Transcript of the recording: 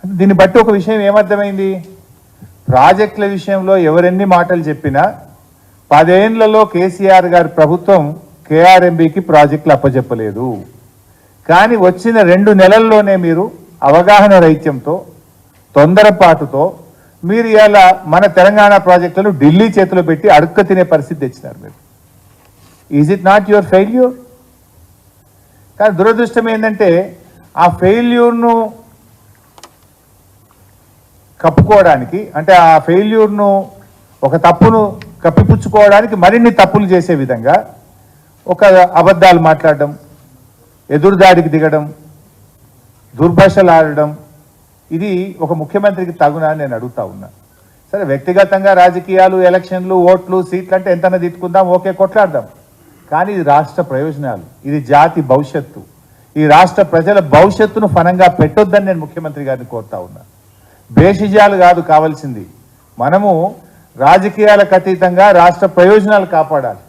దీన్ని బట్టి ఒక విషయం ఏమర్థమైంది, ప్రాజెక్టుల విషయంలో ఎవరెన్ని మాటలు చెప్పినా 10 ఏళ్లలో కేసీఆర్ గారి ప్రభుత్వం కేఆర్ఎంబీకి ప్రాజెక్టులు అప్పచెప్పలేదు. కానీ వచ్చిన 2 నెలల్లోనే మీరు అవగాహన రైత్యంతో తొందరపాటుతో మీరు ఇలా మన తెలంగాణ ప్రాజెక్టులను ఢిల్లీ చేతిలో పెట్టి అడుక్క తినే పరిస్థితి తెచ్చినారు మీరు. Is it not your failure? కానీ దురదృష్టం ఏంటంటే ఆ ఫెయిల్యూర్ను కప్పుకోవడానికి, అంటే ఆ ఫెయిల్యూర్ను ఒక తప్పును కప్పిపుచ్చుకోవడానికి మరిన్ని తప్పులు చేసే విధంగా ఒక అబద్ధాలు మాట్లాడడం, ఎదురుదాడికి దిగడం, దుర్భాషలు ఆడడం, ఇది ఒక ముఖ్యమంత్రికి తగునా అని నేను అడుగుతా ఉన్నా. సరే, వ్యక్తిగతంగా రాజకీయాలు, ఎలక్షన్లు, ఓట్లు, సీట్లు అంటే ఎంతైనా తిట్టుకుందాం, ఓకే, కొట్లాడదాం. కానీ ఇది రాష్ట్ర ప్రయోజనాలు, ఇది జాతి భవిష్యత్తు, ఈ రాష్ట్ర ప్రజల భవిష్యత్తును ఫనంగా పెట్టొద్దని నేను ముఖ్యమంత్రి గారిని కోరుతా ఉన్నా. భేషజాలు కాదు కావాల్సింది, మనము రాజకీయాలకు అతీతంగా రాష్ట్ర ప్రయోజనాలు కాపాడాలి.